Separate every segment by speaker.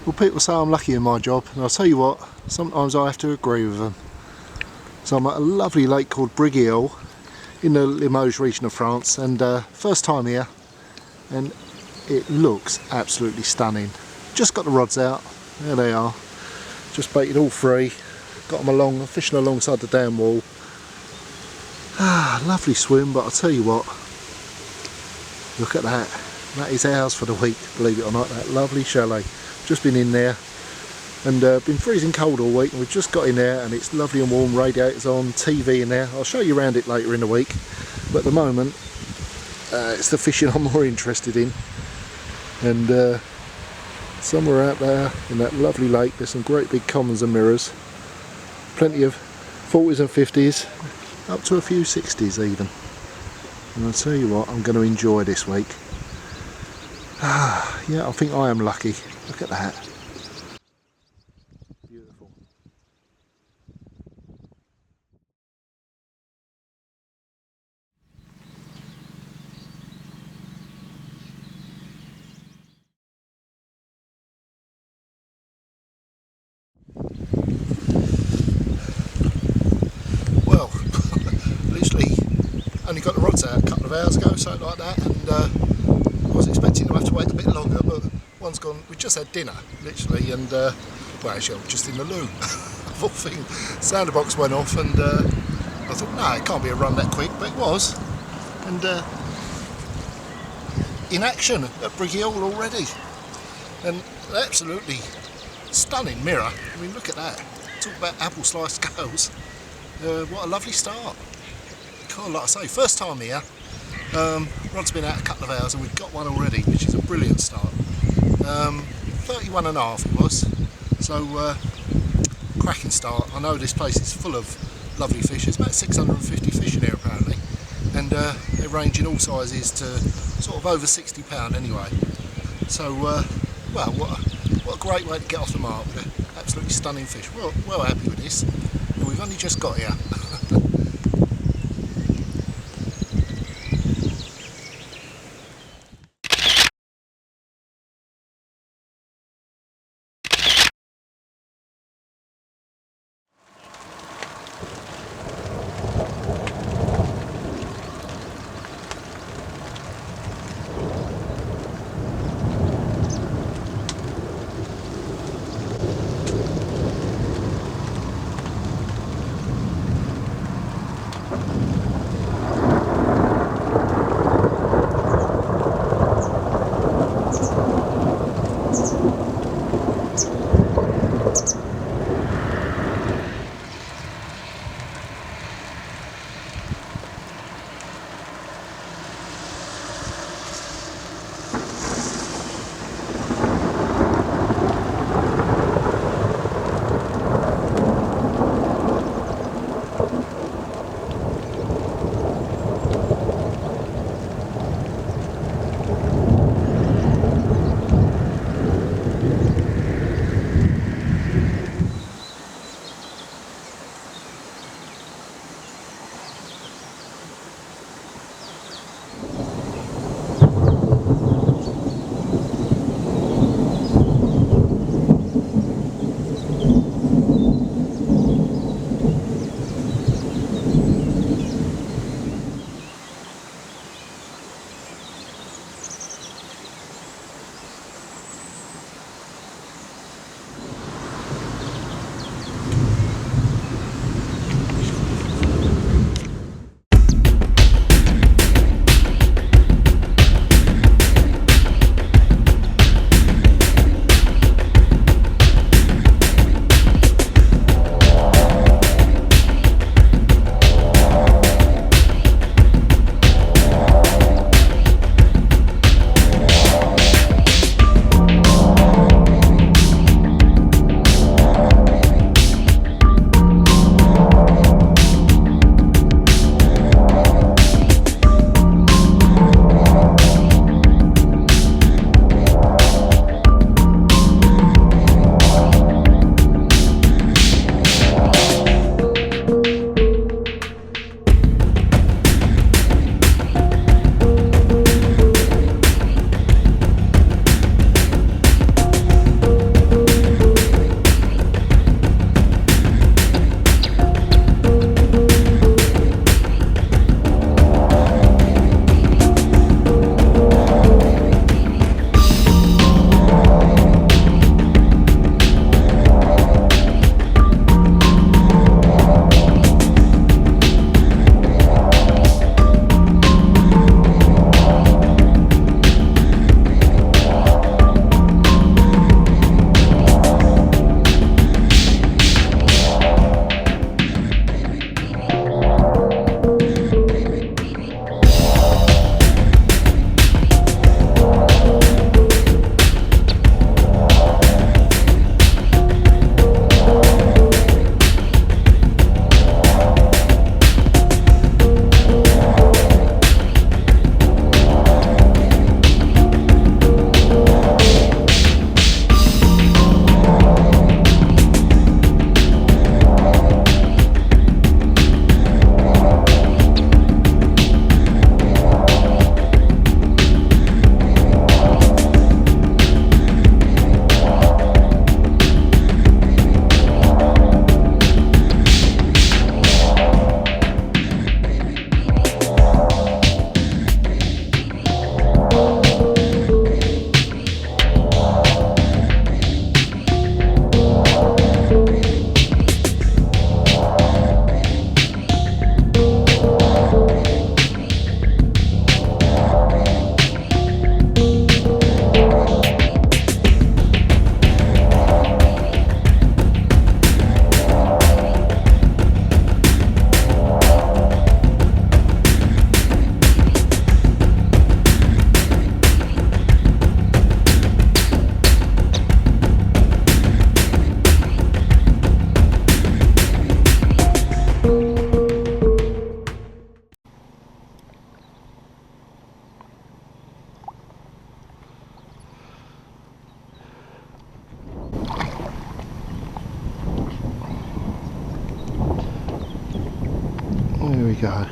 Speaker 1: Well, people say I'm lucky in my job, and I'll tell you what, sometimes I have to agree with them. So I'm at a lovely lake called Brigueuil in the Limoges region of France, and first time here, and it looks absolutely stunning. Just got the rods out, there they are, just baited all three, got them along, fishing alongside the dam wall. Ah, lovely swim, but I'll tell you what, look at that, that is ours for the week, believe it or not, that lovely chalet. Just been in there and been freezing cold all week, and we've just got in there and it's lovely and warm, radiators on, TV in there. I'll show you around it later in the week, but at the moment it's the fishing I'm more interested in. And somewhere out there in that lovely lake there's some great big commons and mirrors, plenty of 40s and 50s, up to a few 60s even. And I'll tell you what, I'm going to enjoy this week. Yeah, I think I am lucky. Look at that. Beautiful. Well, literally only got the rods out a couple of hours ago, something like that, and I was expecting to have to wait a bit longer, but one's gone. We just had dinner, literally, and well, actually, I'm just in the loo. The whole thing, sounder box went off, and I thought, no, it can't be a run that quick, but it was, and in action at Brigueuil already, and absolutely stunning mirror. I mean, look at that. Talk about apple slice scales. What a lovely start. God, like I say, first time here. Rod's been out a couple of hours and we've got one already, which is a brilliant start. 31 and a half it was, so cracking start. I know this place is full of lovely fish. There's about 650 fish in here apparently, and they range in all sizes to sort of over £60 anyway. So well, what a great way to get off the mark with absolutely stunning fish. Well happy with this, and we've only just got here. go.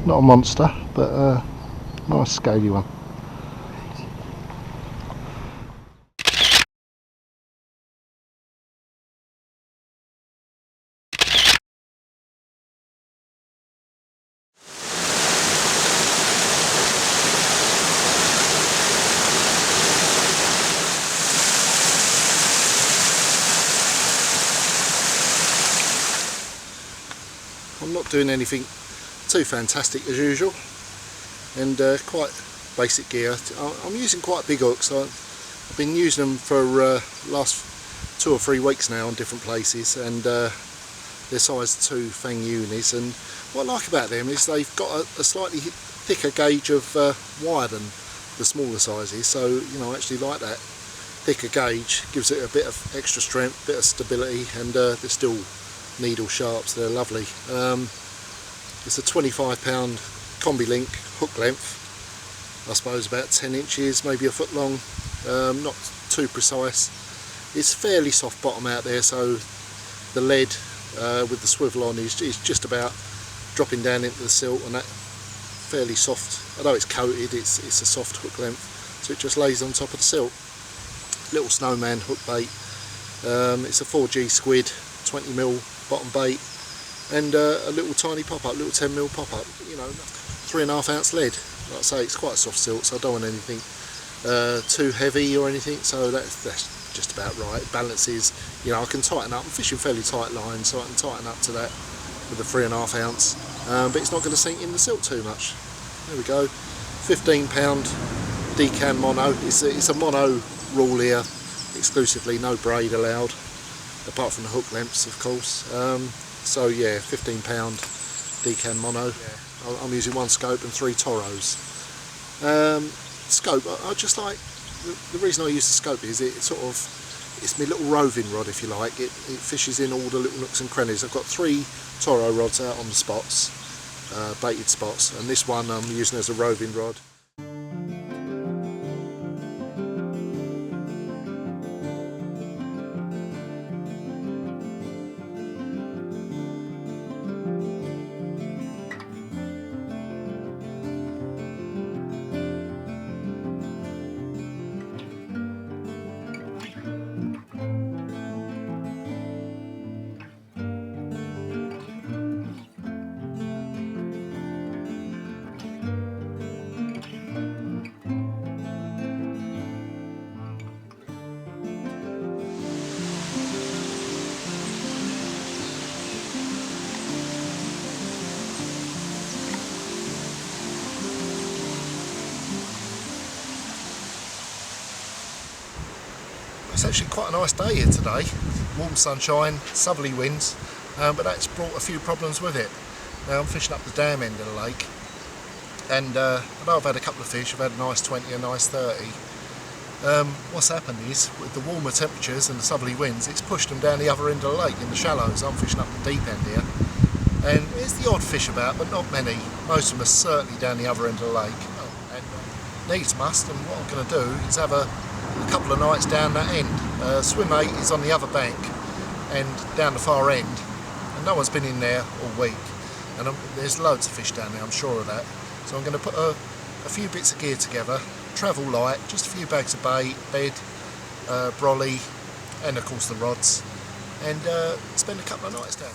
Speaker 1: Not a monster, but a nice scaly one. I'm not doing anything too fantastic as usual, and quite basic gear. I'm using quite big hooks. I've been using them for last 2 or 3 weeks now on different places, and they're size 2 Fang unis, and what I like about them is they've got a slightly thicker gauge of wire than the smaller sizes, so you know, I actually like that thicker gauge. Gives it a bit of extra strength, bit of stability, and they're still needle sharp, so they're lovely. It's a 25 pound combi link hook length, I suppose about 10 inches, maybe a foot long, not too precise. It's fairly soft bottom out there, so the lead with the swivel on is just about dropping down into the silt, and that fairly soft, although it's coated, it's a soft hook length, so it just lays on top of the silt. Little snowman hook bait. It's a 4G squid, 20mm bottom bait, and a little tiny pop-up, little 10mm pop-up, you know, 3.5 ounce lead. Like I say, it's quite a soft silt, so I don't want anything too heavy or anything, so that's just about right. It balances, you know, I can tighten up. I'm fishing fairly tight lines, so I can tighten up to that with a 3.5 ounce, but it's not going to sink in the silt too much. There we go. 15 pound decan mono. It's a mono rule here exclusively, no braid allowed, apart from the hook lengths, of course. So yeah, 15 pound decan mono. Yeah. I'm using 1 scope and 3 toros. Scope, I just like, the reason I use the scope is it's my little roving rod, if you like. It fishes in all the little nooks and crannies. I've got 3 toro rods out on the spots, baited spots, and this one I'm using as a roving rod. It's actually quite a nice day here today. Warm sunshine, southerly winds, but that's brought a few problems with it. Now I'm fishing up the dam end of the lake, and although I've had a couple of fish, I've had a nice 20, a nice 30. What's happened is, with the warmer temperatures and the southerly winds, it's pushed them down the other end of the lake in the shallows. I'm fishing up the deep end here, and there's the odd fish about, but not many. Most of them are certainly down the other end of the lake. And needs must, and what I'm going to do is have a couple of nights down that end. Swim 8 is on the other bank and down the far end, and no one's been in there all week, and there's loads of fish down there, I'm sure of that. So I'm going to put a few bits of gear together, travel light, just a few bags of bait, bed, brolly, and of course the rods, and spend a couple of nights down.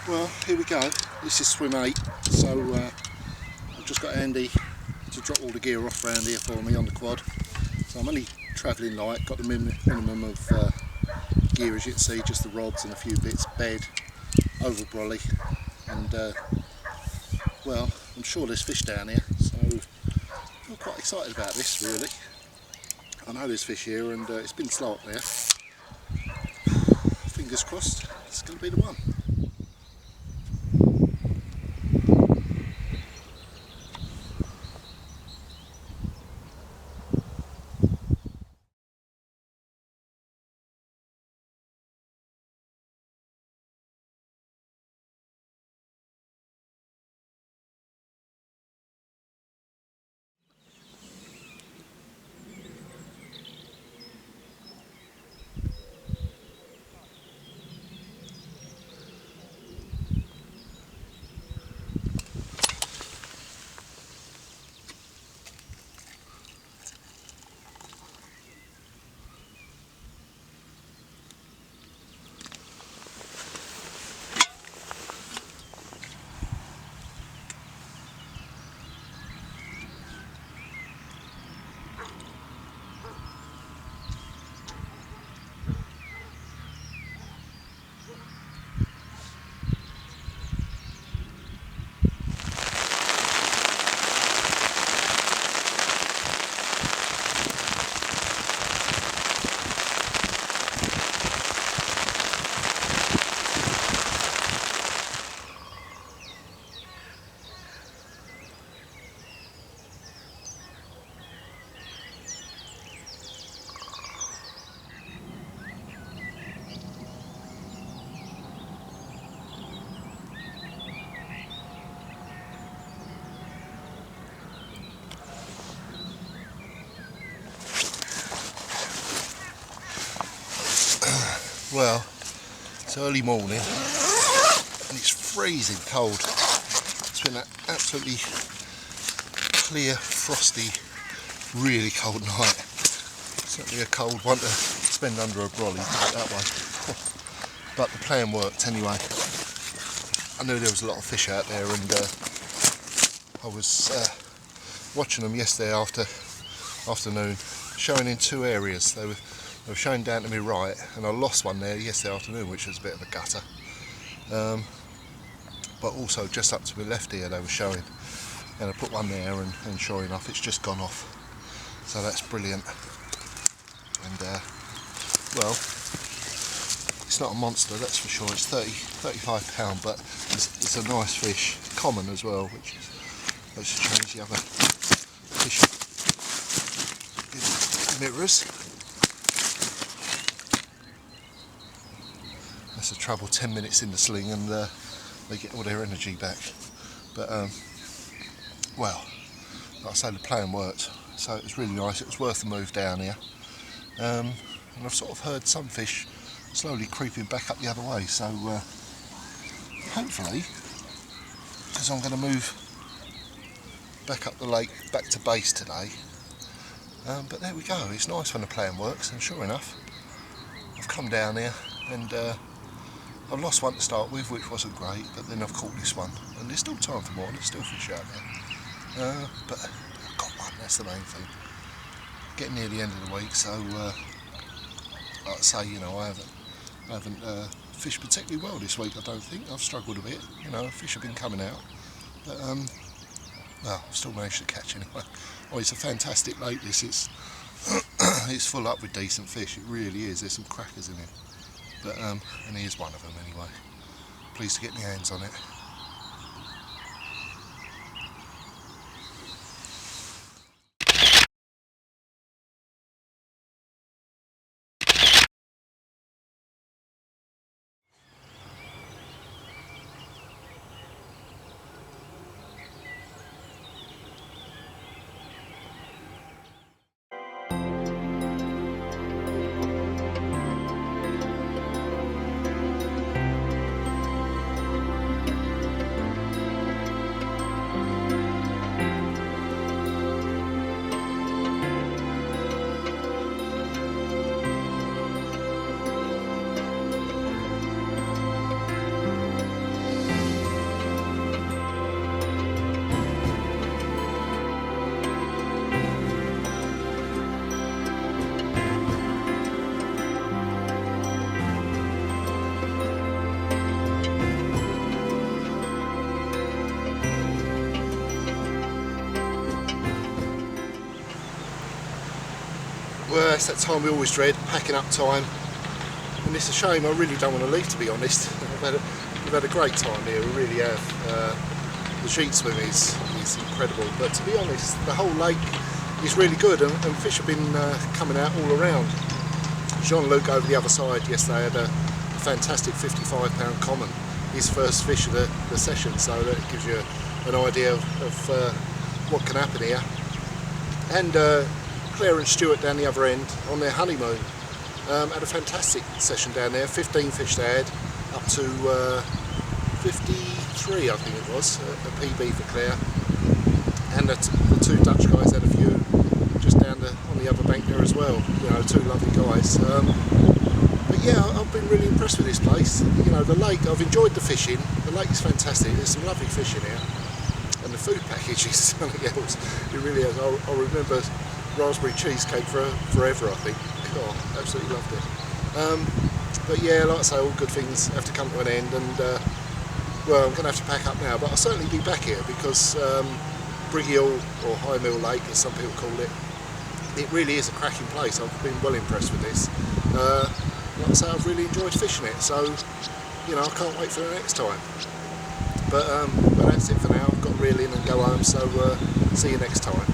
Speaker 1: Well, here we go. This is swim 8, so I've just got Andy to drop all the gear off around here for me on the quad. So I'm only travelling light, got the minimum of gear, as you can see, just the rods and a few bits, bed, oval brolly, and well, I'm sure there's fish down here, so I'm quite excited about this really. I know there's fish here, and it's been slow up there. Fingers crossed, it's going to be the one. Well, it's early morning and it's freezing cold. It's been an absolutely clear, frosty, really cold night. Certainly a cold one to spend under a brolly, put it that way. But the plan worked anyway. I knew there was a lot of fish out there, and I was watching them yesterday afternoon, showing in two areas. They were showing down to my right, and I lost one there yesterday afternoon, which was a bit of a gutter. But also just up to my left here they were showing, and I put one there, and sure enough it's just gone off. So that's brilliant. And well, it's not a monster, that's for sure. It's 35 £, but it's a nice fish, common as well, which is, let's change the other fish mirrors. That's the trouble, 10 minutes in the sling and they get all their energy back. But well, like I say, the plan worked, so it was really nice. It was worth the move down here. And I've sort of heard some fish slowly creeping back up the other way, so hopefully, because I'm going to move back up the lake, back to base today. But there we go, it's nice when the plan works, and sure enough, I've come down here and I've lost one to start with, which wasn't great, but then I've caught this one, and there's still time for more, and there's still fish out there. But I've got one, that's the main thing. Getting near the end of the week, so like I say, you know, I haven't fished particularly well this week. I don't think I've struggled a bit. You know, fish have been coming out, but well, I've still managed to catch anyway. Oh, it's a fantastic lake. This it's it's full up with decent fish. It really is. There's some crackers in it, but and here's one of them anyway. Pleased to get my hands on it. Well, it's that time we always dread, packing up time, and it's a shame. I really don't want to leave, to be honest. We've had a great time here, we really have. The sheet swim is incredible, but to be honest, the whole lake is really good, and fish have been coming out all around. Jean-Luc over the other side yesterday had a fantastic £55 common, his first fish of the session, so that gives you an idea of what can happen here. And Claire and Stuart down the other end on their honeymoon had a fantastic session down there. 15 fish they had, up to 53 I think it was, a PB for Claire. And the two Dutch guys had a few just down on the other bank there as well. You know, two lovely guys. But yeah, I've been really impressed with this place. You know, the lake, I've enjoyed the fishing. The lake is fantastic. There's some lovely fish in here. And the food package is something else. It really is. I remember raspberry cheesecake forever, I think. God, absolutely loved it. But yeah, like I say, all good things have to come to an end, and well, I'm going to have to pack up now, but I'll certainly be back here because Brigueuil, or High Mill Lake as some people call it, it really is a cracking place. I've been well impressed with this. Like I say, I've really enjoyed fishing it, so you know, I can't wait for the next time. But that's it for now. I've got to reel in and go home, so see you next time.